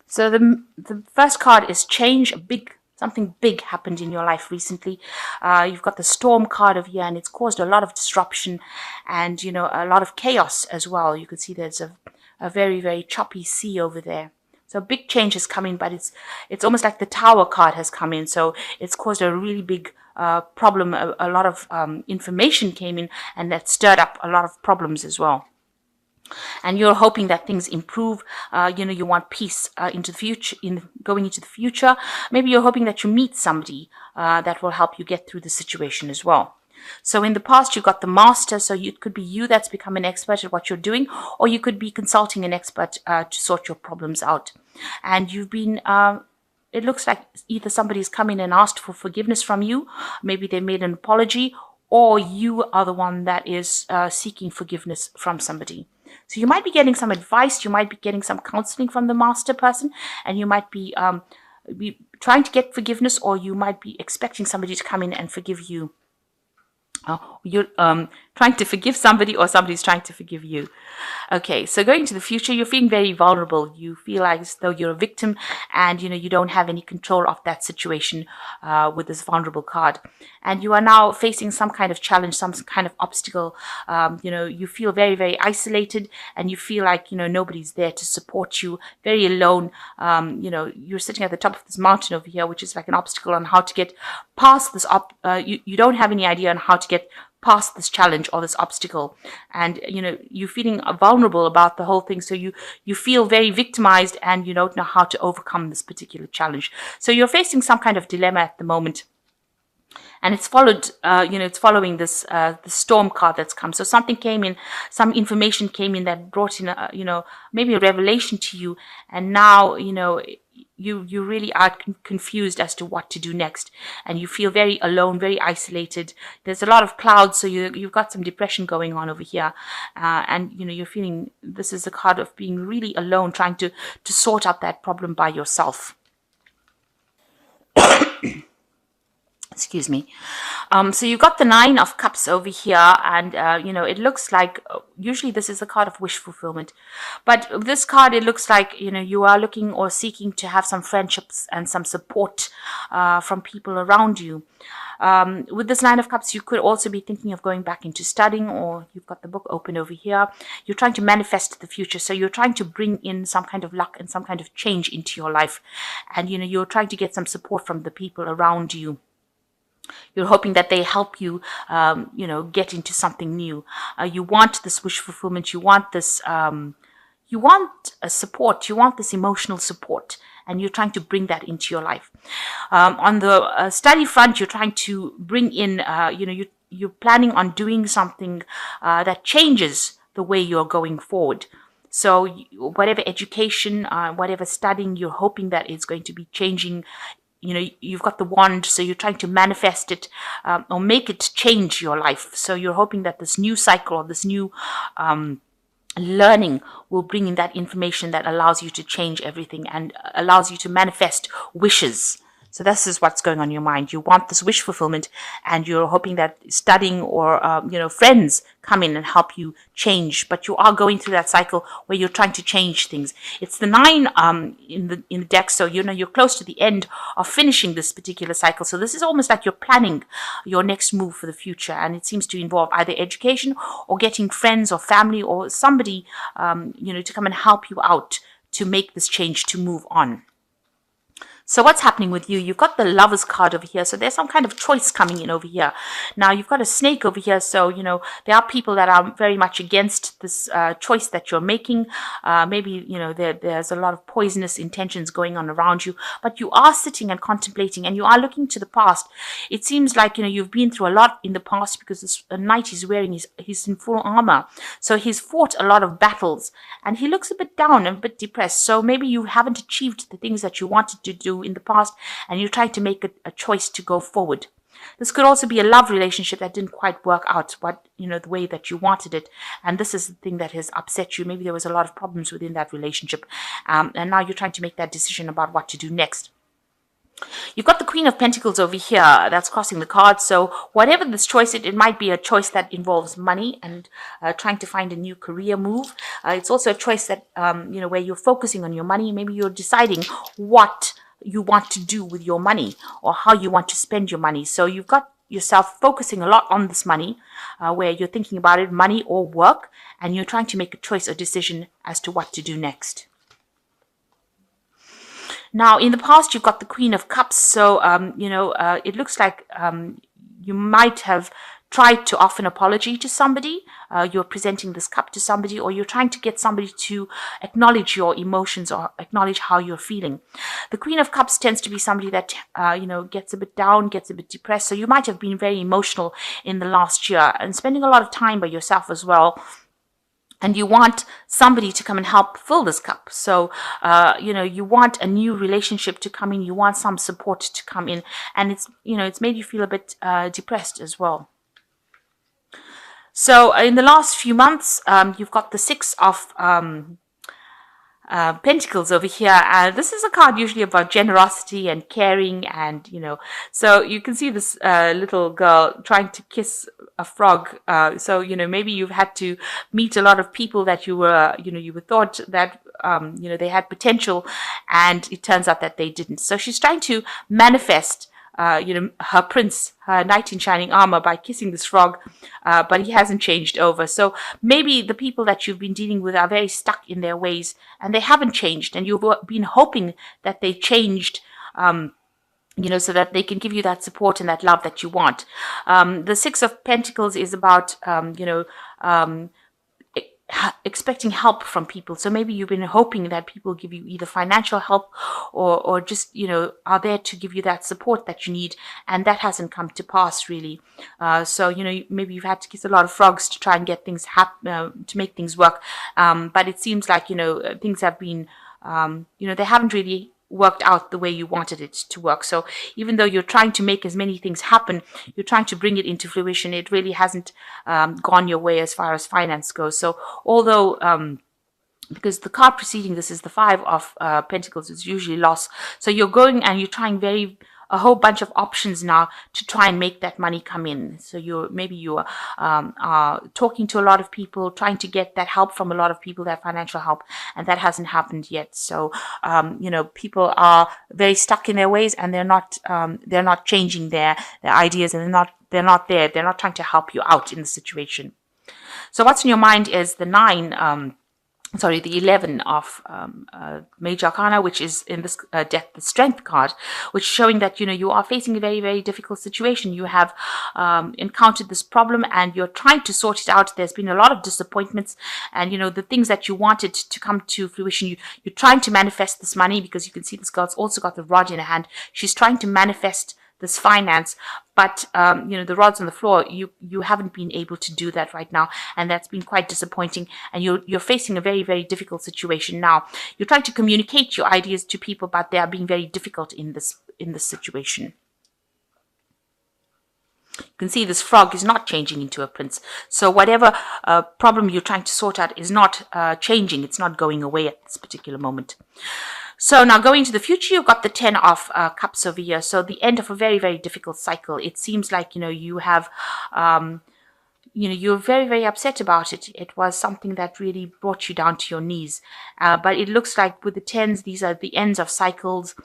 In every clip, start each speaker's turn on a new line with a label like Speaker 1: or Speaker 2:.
Speaker 1: So the first card is change. Something big happened in your life recently. You've got the storm card over here, and it's caused a lot of disruption and a lot of chaos as well. You can see there's a very, very choppy sea over there. So big change has come in, but it's almost like the Tower card has come in. So it's caused a really big problem. A lot of information came in, and that stirred up a lot of problems as well. And you're hoping that things improve. You want peace into the future, going into the future. Maybe you're hoping that you meet somebody that will help you get through the situation as well. So in the past, you got the master. So it could be you that's become an expert at what you're doing, or you could be consulting an expert to sort your problems out. And you've been it looks like either somebody's come in and asked for forgiveness from you. Maybe they made an apology, or you are the one that is seeking forgiveness from somebody. So you might be getting some advice, you might be getting some counseling from the master person, and you might be trying to get forgiveness, or you might be expecting somebody to come in and forgive you. You're trying to forgive somebody, or somebody's trying to forgive you. Okay, so going to the future, you're feeling very vulnerable. You feel like as though you're a victim, and you don't have any control of that situation with this vulnerable card. And you are now facing some kind of challenge, some kind of obstacle. You feel very, very isolated, and you feel like nobody's there to support you. Very alone. You're sitting at the top of this mountain over here, which is like an obstacle on how to get past this. You don't have any idea on how to get past this challenge or this obstacle, and you're feeling vulnerable about the whole thing. So you feel very victimized, and you don't know how to overcome this particular challenge. So you're facing some kind of dilemma at the moment, and it's following this the storm card that's come. So something came in, some information came in that brought in maybe a revelation to you, and now you really are confused as to what to do next, and you feel very alone, very isolated. There's a lot of clouds, so you've got some depression going on over here, and you're feeling this is a card of being really alone, trying to sort out that problem by yourself. Excuse me. So you've got the Nine of Cups over here, and it looks like usually this is a card of wish fulfillment, but this card, it looks like you are looking or seeking to have some friendships and some support from people around you. With this Nine of Cups, you could also be thinking of going back into studying, or you've got the book open over here. You're trying to manifest the future, so you're trying to bring in some kind of luck and some kind of change into your life, and you're trying to get some support from the people around you. You're hoping that they help you, get into something new. You want this wish fulfillment. You want this, you want a support. You want this emotional support, and you're trying to bring that into your life. On the study front, you're trying to bring in, you're planning on doing something that changes the way you're going forward. So whatever education, whatever studying, you're hoping that it's going to be changing. You've got the wand, so you're trying to manifest it or make it change your life. So you're hoping that this new cycle or this new learning will bring in that information that allows you to change everything and allows you to manifest wishes. So this is what's going on in your mind. You want this wish fulfillment, and you're hoping that studying or friends come in and help you change. But you are going through that cycle where you're trying to change things. It's the 9 in the deck, so you're close to the end of finishing this particular cycle. So this is almost like you're planning your next move for the future, and it seems to involve either education or getting friends or family or somebody to come and help you out to make this change, to move on. So what's happening with you? You've got the Lovers card over here. So there's some kind of choice coming in over here. Now you've got a snake over here. So, there are people that are very much against this choice that you're making. Maybe, there's a lot of poisonous intentions going on around you. But you are sitting and contemplating, and you are looking to the past. It seems like, you've been through a lot in the past, because this knight he's wearing, he's in full armor. So he's fought a lot of battles, and he looks a bit down and a bit depressed. So maybe you haven't achieved the things that you wanted to do in the past, and you're trying to make a choice to go forward. This could also be a love relationship that didn't quite work out the way that you wanted it, and this is the thing that has upset you. Maybe there was a lot of problems within that relationship, and now you're trying to make that decision about what to do next. You've got the Queen of Pentacles over here that's crossing the card. So whatever this choice, it might be a choice that involves money and trying to find a new career move. It's also a choice that, where you're focusing on your money. Maybe you're deciding what you want to do with your money or how you want to spend your money. So you've got yourself focusing a lot on this money, where you're thinking about it, money or work, and you're trying to make a choice or decision as to what to do next. Now, in the past, you've got the Queen of Cups. So, it looks like you might have tried to offer an apology to somebody. You're presenting this cup to somebody, or you're trying to get somebody to acknowledge your emotions or acknowledge how you're feeling. The Queen of Cups tends to be somebody that, gets a bit down, gets a bit depressed. So you might have been very emotional in the last year and spending a lot of time by yourself as well. And you want somebody to come and help fill this cup. So, you want a new relationship to come in. You want some support to come in. And it's made you feel a bit depressed as well. So in the last few months, you've got the Six of Pentacles over here. This is a card usually about generosity and caring, and so you can see this little girl trying to kiss a frog. So maybe you've had to meet a lot of people that you were thought that they had potential, and it turns out that they didn't. So she's trying to manifest her prince, her knight in shining armor, by kissing this frog, but he hasn't changed over. So maybe the people that you've been dealing with are very stuck in their ways and they haven't changed, and you've been hoping that they changed, so that they can give you that support and that love that you want. The Six of Pentacles is about, expecting help from people. So maybe you've been hoping that people give you either financial help or just are there to give you that support that you need, and that hasn't come to pass really. So maybe you've had to kiss a lot of frogs to try and get things to make things work, but it seems like things have been they haven't really worked out the way you wanted it to work. So even though you're trying to make as many things happen, you're trying to bring it into fruition, it really hasn't gone your way as far as finance goes. So although because the card preceding this is the Five of Pentacles, it's usually loss. So you're going and you're trying a whole bunch of options now to try and make that money come in. So you're talking to a lot of people, trying to get that help from a lot of people, that financial help, and that hasn't happened yet. So people are very stuck in their ways, and they're not changing their ideas, and they're not there. They're not trying to help you out in the situation. So what's in your mind is the the 11 of Major Arcana, which is in this death, the Strength card, which is showing that you are facing a very, very difficult situation. You have encountered this problem and you're trying to sort it out. There's been a lot of disappointments, and the things that you wanted to come to fruition, you're trying to manifest this money, because you can see this girl's also got the rod in her hand. She's trying to manifest this finance, but the rod's on the floor. You haven't been able to do that right now, and that's been quite disappointing. And you're facing a very, very difficult situation now. You're trying to communicate your ideas to people, but they are being very difficult in this situation. You can see this frog is not changing into a prince. So whatever problem you're trying to sort out is not changing. It's not going away at this particular moment. So now going to the future, you've got the 10 of Cups over here. So the end of a very, very difficult cycle. It seems like, you have, you're very, very upset about it. It was something that really brought you down to your knees. But it looks like with the 10s, these are the ends of cycles,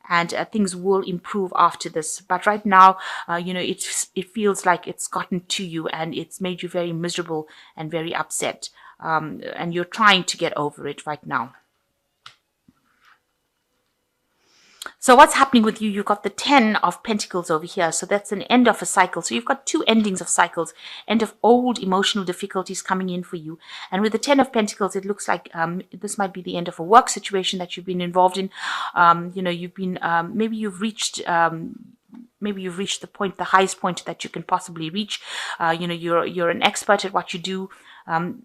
Speaker 1: and things will improve after this. But right now, it feels like it's gotten to you and it's made you very miserable and very upset. And you're trying to get over it right now. So what's happening with you? You've got the 10 of Pentacles over here. So that's an end of a cycle. So you've got two endings of cycles, end of old emotional difficulties coming in for you. And with the 10 of Pentacles, it looks like this might be the end of a work situation that you've been involved in. You've been, maybe you've reached the point, the highest point that you can possibly reach. You're an expert at what you do.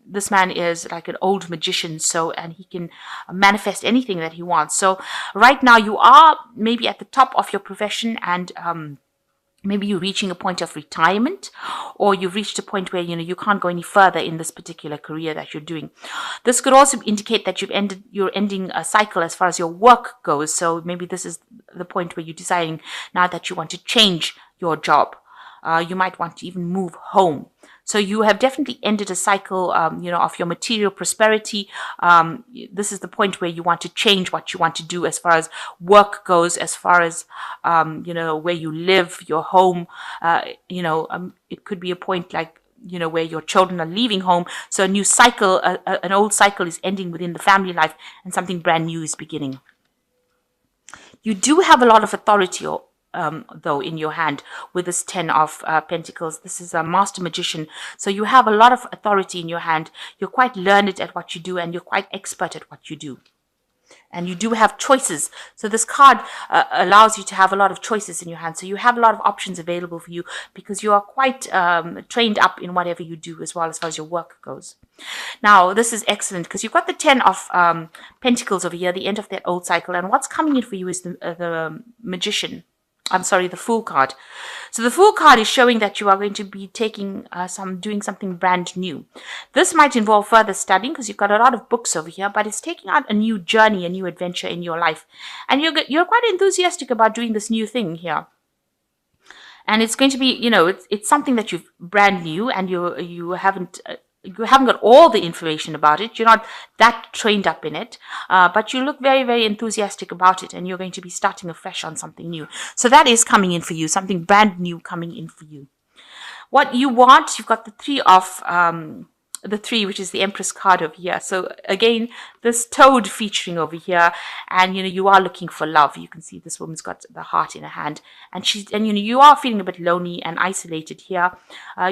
Speaker 1: This man is like an old magician, and he can manifest anything that he wants. So right now you are maybe at the top of your profession, and Maybe you're reaching a point of retirement, or you've reached a point where you can't go any further in this particular career that you're doing. This could also indicate that you're ending a cycle as far as your work goes. So maybe this is the point where you're deciding now that you want to change your job. You might want to even move home. So you have definitely ended a cycle, of your material prosperity. This is the point where you want to change what you want to do as far as work goes, as far as, where you live, your home. It could be a point like, where your children are leaving home. So a new cycle, an old cycle is ending within the family life and something brand new is beginning. You do have a lot of authority though in your hand with this 10 of Pentacles. This is a master magician. So you have a lot of authority in your hand. You're quite learned at what you do and you're quite expert at what you do. And you do have choices. So this card allows you to have a lot of choices in your hand. So you have a lot of options available for you because you are quite trained up in whatever you do as well as far as your work goes. Now, this is excellent because you've got the 10 of Pentacles over here, the end of that old cycle. And what's coming in for you is the Magician. I'm sorry, the Fool card. So the Fool card is showing that you are going to be taking doing something brand new. This might involve further studying because you've got a lot of books over here, but it's taking out a new journey, a new adventure in your life. And you're quite enthusiastic about doing this new thing here. And it's going to be, it's something that you've brand new and you haven't got all the information about it. You're not that trained up in it, but you look very, very enthusiastic about it, and you're going to be starting afresh on something new. So that is coming in for you, something brand new coming in for you. What you want, you've got the three, which is the Empress card over here. So again, this toad featuring over here, and you are looking for love. You can see this woman's got the heart in her hand, and you are feeling a bit lonely and isolated here.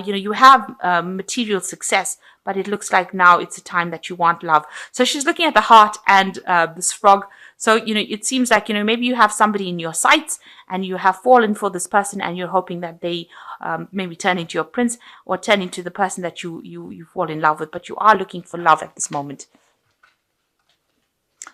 Speaker 1: You have material success, but it looks like now it's a time that you want love. So she's looking at the heart and this frog. So, it seems like, maybe you have somebody in your sights and you have fallen for this person and you're hoping that they maybe turn into your prince or turn into the person that you fall in love with, but you are looking for love at this moment.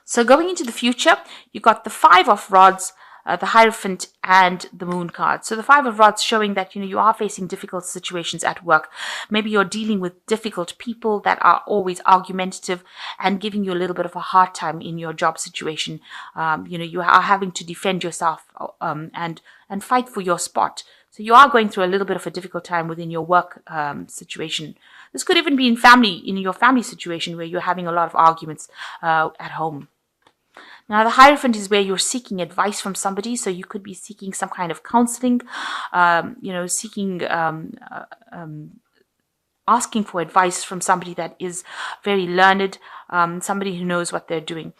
Speaker 1: So going into the future, you got the 5 of Rods, the Hierophant, and the Moon card. So the 5 of Rods showing that you are facing difficult situations at work. Maybe you're dealing with difficult people that are always argumentative and giving you a little bit of a hard time in your job situation. You are having to defend yourself and fight for your spot. So you are going through a little bit of a difficult time within your work situation. This could even be in your family situation where you're having a lot of arguments at home. Now, the Hierophant is where you're seeking advice from somebody. So you could be seeking some kind of counseling, asking for advice from somebody that is very learned, somebody who knows what they're doing.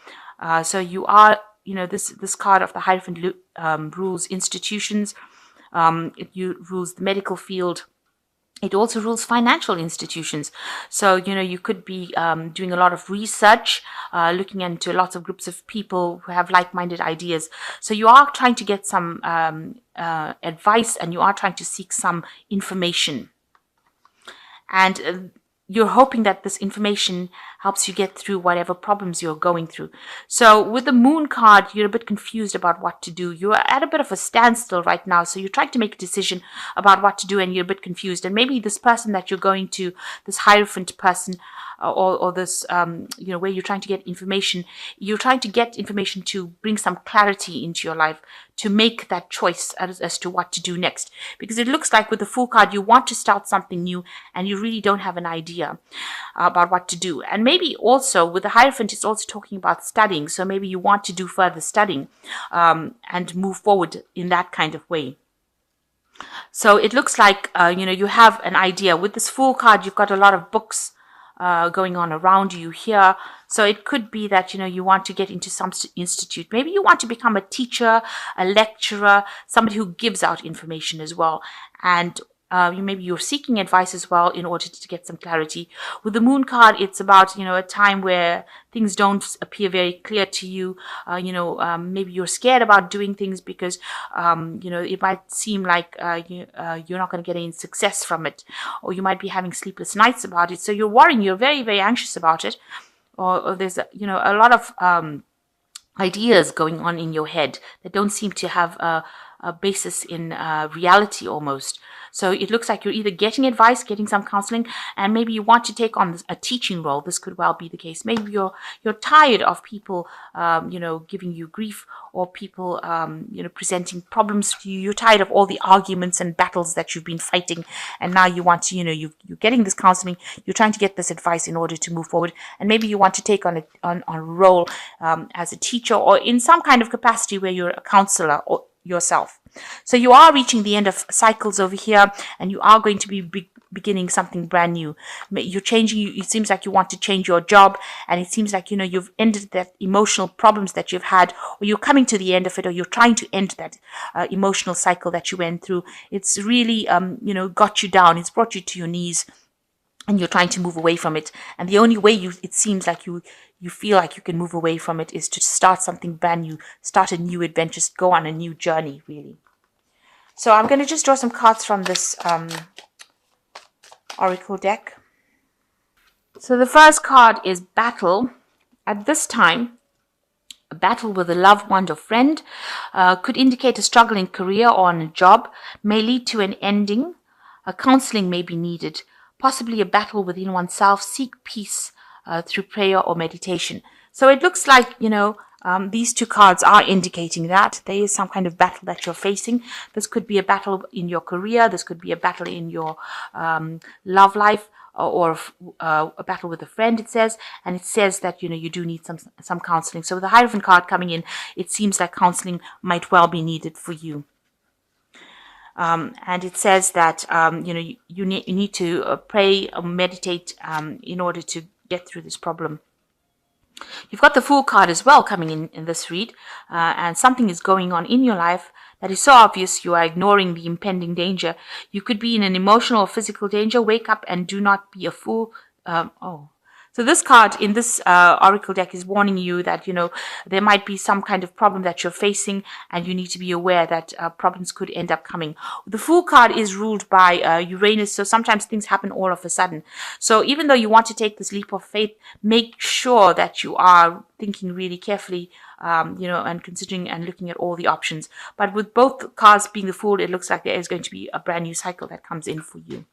Speaker 1: So you are, this card of the Hierophant rules institutions. It rules the medical field. It also rules financial institutions. So, you could be doing a lot of research, looking into lots of groups of people who have like-minded ideas. So you are trying to get some advice and you are trying to seek some information. And you're hoping that this information helps you get through whatever problems you're going through. So with the Moon card, you're a bit confused about what to do. You're at a bit of a standstill right now. So you're trying to make a decision about what to do and you're a bit confused. And maybe this person that you're going to, this Hierophant person, or this, where you're trying to get information, you're trying to get information to bring some clarity into your life, to make that choice as to what to do next. Because it looks like with the Fool card, you want to start something new and you really don't have an idea about what to do. And maybe also with the Hierophant, it's also talking about studying. So maybe you want to do further studying and move forward in that kind of way. So it looks like, you have an idea. With this Fool card, you've got a lot of books going on around you here. So it could be that, you want to get into some institute. Maybe you want to become a teacher, a lecturer, somebody who gives out information as well. And maybe you're seeking advice as well in order to get some clarity. With the Moon card, it's about, a time where things don't appear very clear to you. Maybe you're scared about doing things because, it might seem like you're not going to get any success from it. Or you might be having sleepless nights about it. So you're worrying, you're very, very anxious about it. Or there's, a lot of ideas going on in your head that don't seem to have basis in reality almost. So it looks like you're either getting advice, getting some counseling, and maybe you want to take on a teaching role. This could well be the case. Maybe you're tired of people, giving you grief, or people, presenting problems to you. You're tired of all the arguments and battles that you've been fighting, and now you want to, you're getting this counseling. You're trying to get this advice in order to move forward, and maybe you want to take on a role as a teacher, or in some kind of capacity where you're a counselor or yourself. So you are reaching the end of cycles over here, and you are going to be beginning something brand new. You're changing. It seems like you want to change your job, and it seems like you've ended that emotional problems that you've had, or you're coming to the end of it, or you're trying to end that emotional cycle that you went through. It's really got you down. It's brought you to your knees, and you're trying to move away from it. And the only way it seems like you feel like you can move away from it is to start something brand new, start a new adventure, go on a new journey, really. So I'm going to just draw some cards from this Oracle deck. So the first card is Battle. At this time, a battle with a loved one or friend could indicate a struggle in career or on a job, may lead to an ending. A counseling may be needed, possibly a battle within oneself. Seek peace through prayer or meditation. So it looks like, these two cards are indicating that there is some kind of battle that you're facing. This could be a battle in your career. This could be a battle in your love life, or a battle with a friend, it says. And it says that, you do need some counseling. So with the Hierophant card coming in, it seems like counseling might well be needed for you. And it says that, you need to pray or meditate in order to get through this problem. You've got the Fool card as well coming in this read, and something is going on in your life that is so obvious you are ignoring the impending danger. You could be in an emotional or physical danger. Wake up and do not be a fool. So this card in this Oracle deck is warning you that, there might be some kind of problem that you're facing, and you need to be aware that problems could end up coming. The Fool card is ruled by Uranus, so sometimes things happen all of a sudden. So even though you want to take this leap of faith, make sure that you are thinking really carefully, and considering and looking at all the options. But with both cards being the Fool, it looks like there is going to be a brand new cycle that comes in for you.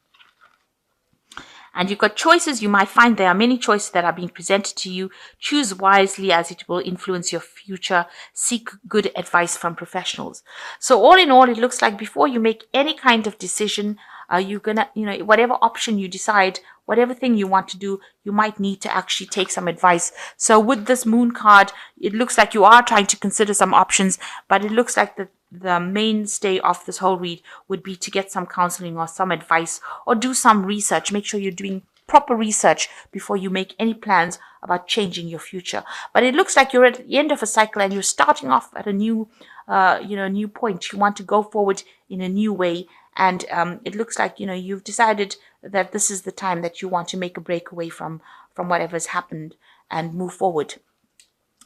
Speaker 1: And you've got choices. You might find there are many choices that are being presented to you. Choose wisely, as it will influence your future. Seek good advice from professionals. So all in all, it looks like before you make any kind of decision, you're gonna, whatever option you decide, whatever thing you want to do, you might need to actually take some advice. So with this Moon card, it looks like you are trying to consider some options, but it looks like the mainstay of this whole read would be to get some counseling or some advice, or do some research. Make sure you're doing proper research before you make any plans about changing your future. But it looks like you're at the end of a cycle, and you're starting off at a new, new point. You want to go forward in a new way. And it looks like, you've decided that this is the time that you want to make a break away from whatever's happened and move forward.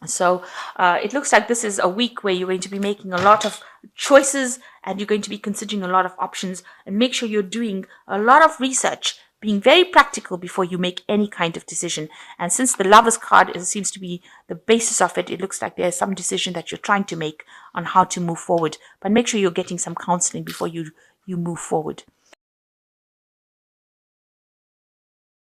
Speaker 1: So it looks like this is a week where you're going to be making a lot of choices, and you're going to be considering a lot of options. And make sure you're doing a lot of research, being very practical before you make any kind of decision. And since the Lovers card seems to be the basis of it, it looks like there's some decision that you're trying to make on how to move forward. But make sure you're getting some counseling before you move forward.